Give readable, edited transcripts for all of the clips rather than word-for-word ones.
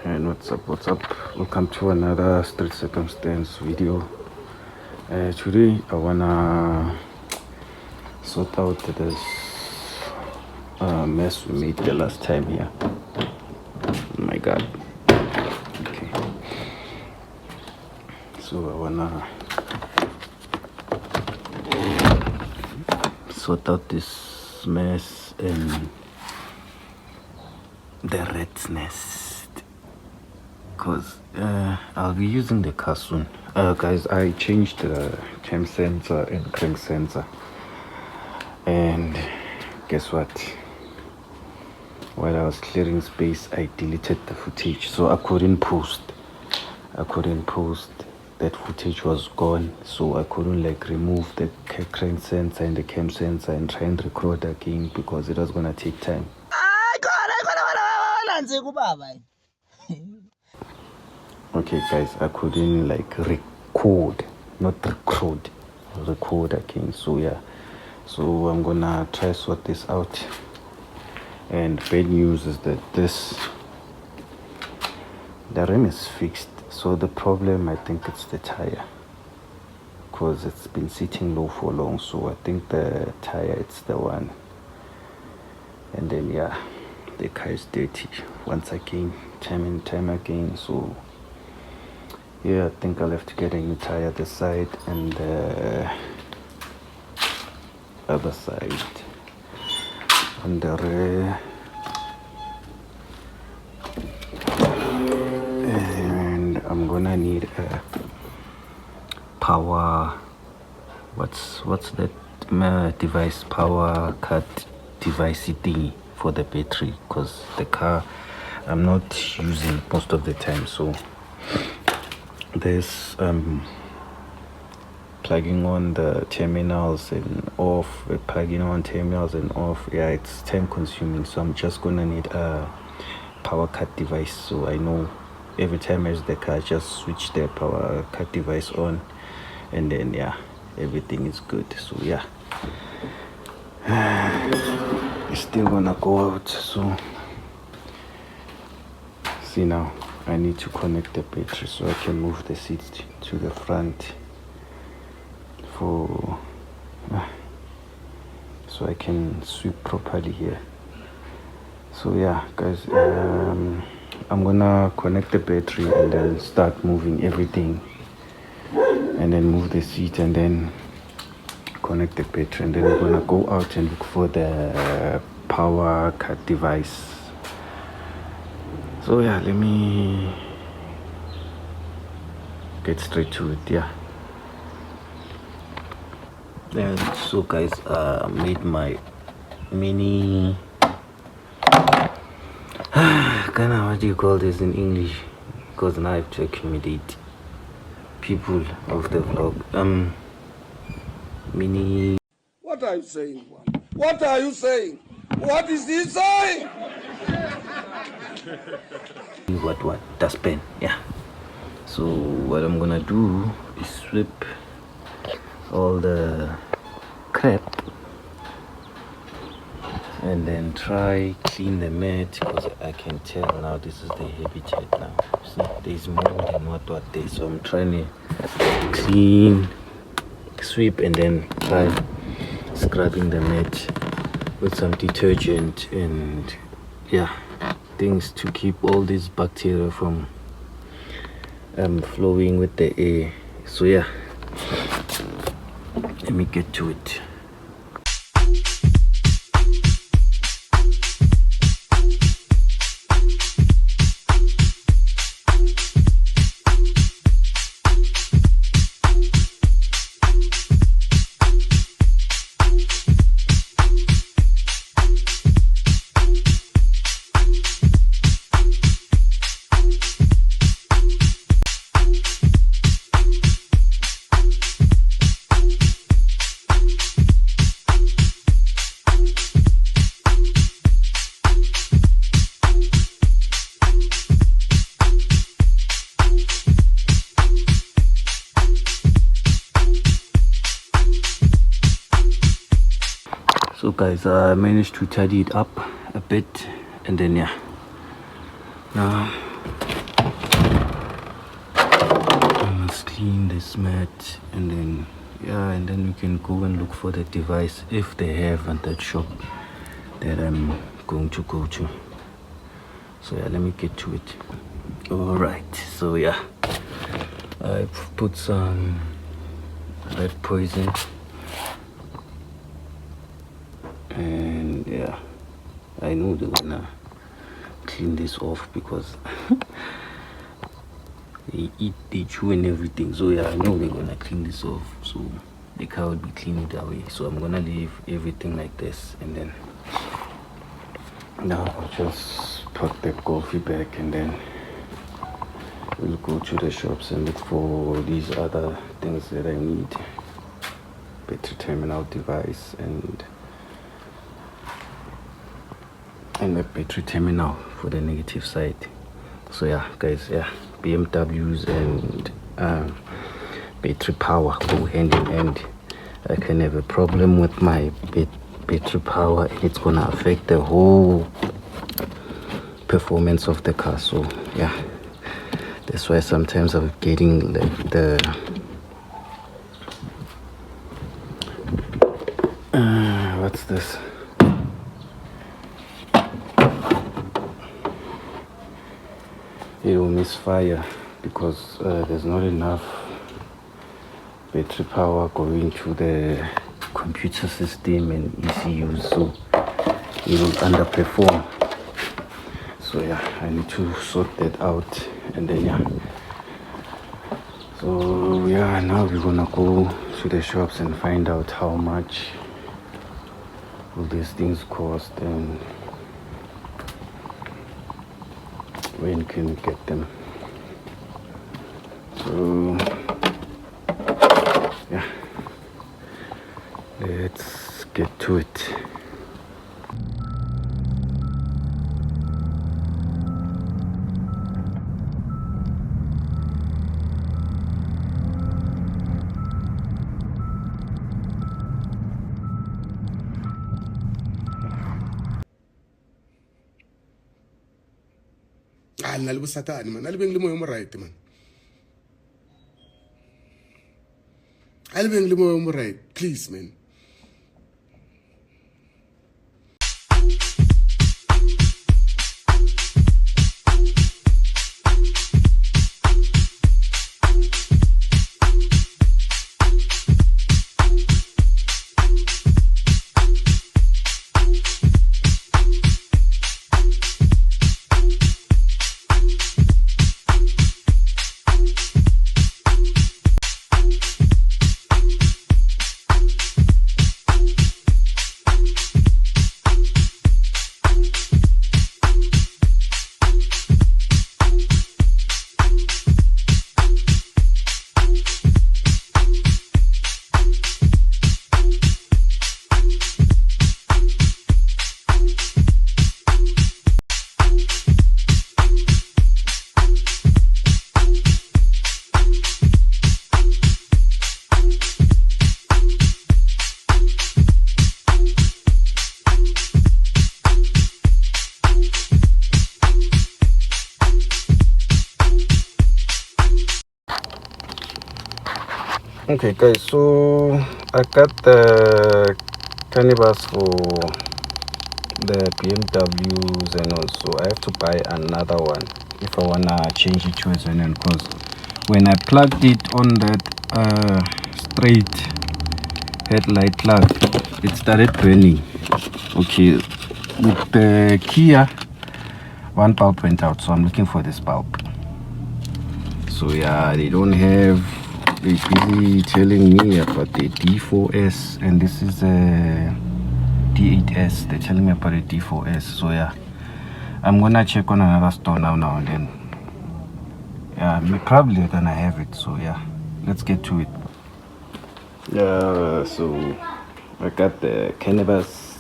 And what's up, welcome to another street circumstance video. Today I wanna sort out this mess we made the last time here. Oh my god. Okay, so I wanna sort out this mess in the rat's nest, because I'll be using the car soon. Guys, I changed the cam sensor and crank sensor, and guess what? While I was clearing space, I deleted the footage, so I couldn't post. That footage was gone, so I couldn't like remove the crank sensor and the cam sensor and try and record again because it was gonna take time. Okay guys, I couldn't like record again, so yeah, so I'm gonna try sort this out. And bad news is that the rim is fixed, so the problem, I think it's the tire, because it's been sitting low for long. So I think the tire, it's the one. And then yeah, the car is dirty once again, time and time again. So yeah, I think I'll have to get a new tire this side and the other side on the rear. And I'm gonna need a power, what's that device, power cut device thing for the battery, because the car I'm not using most of the time. So there's plugging on the terminals and off, plugging on terminals and off. Yeah, it's time consuming, so I'm just gonna need a power cut device, so I know every time I use the car, just switch the power cut device on, and then yeah, everything is good. So yeah, it's still gonna go out. So see, now I need to connect the battery so I can move the seats to the front for so I can sweep properly here. So yeah guys, I'm gonna connect the battery and then start moving everything, and then move the seat and then connect the battery, and then we're gonna go out and look for the power cut device. So yeah, let me get straight to it. Yeah, so guys, made my mini what do you call this in English, because now I have to accommodate people of the vlog. Mini, what are you saying? What are you saying? What is he saying? what dustbin. Yeah, so what I'm gonna do is sweep all the crap and then try clean the mat, because I can tell now this is the habitat now. See, there's more than what there is, so I'm trying to clean, sweep, and then try scrubbing the mat with some detergent and yeah, things to keep all this bacteria from flowing with the air. So yeah, let me get to it. So guys, I managed to tidy it up a bit, and then yeah, now let's clean this mat, and then and then we can go and look for the device if they have at that shop that I'm going to go to. So let me get to it. All right, so I've put some rat poison, and I know they're gonna clean this off because they chew and everything. So I know they're gonna clean this off, so the car will be clean it away. So I'm gonna leave everything like this, and then now I'll just put the coffee back, and then we'll go to the shops and look for these other things that I need. Battery terminal device and a battery terminal for the negative side. So guys, BMWs and battery power go hand in hand. I can have a problem with my battery power, and it's gonna affect the whole performance of the car. So that's why sometimes I'm getting like what's this? It will misfire because there's not enough battery power going to the computer system and ECUs, so it will underperform. So I need to sort that out, and then so now we're gonna go to the shops and find out how much will these things cost and when can we get them. So let's get to it. nna le bosatane man a le beng le moyo mo right man a le beng le moyo mo right, please man. Okay guys, so I got the cannabis for the BMWs, and also I have to buy another one if I wanna change it to a Xenon, because when I plugged it on that straight headlight plug, it started burning. Okay, with the Kia, one bulb went out, so I'm looking for this bulb. So they don't have. They're busy telling me about the D4S, and this is a D8S. They're telling me about the D4S. So I'm gonna check on another store now and then. I'm probably gonna have it. So let's get to it. So I got the cannabis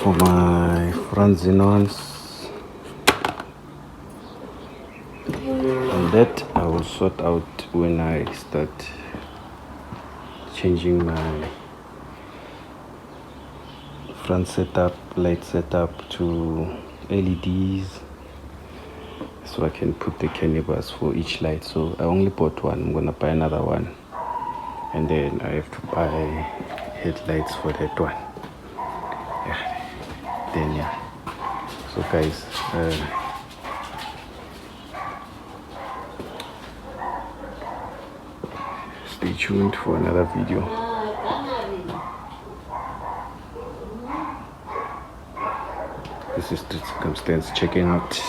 for my front xenons, and that I will sort out when I start changing my front setup, light setup to LEDs, so I can put the canvas for each light. So I only bought one. I'm gonna buy another one, and then I have to buy headlights for that one. Yeah. Then yeah. So guys, stay tuned for another video. This is the circumstance checking out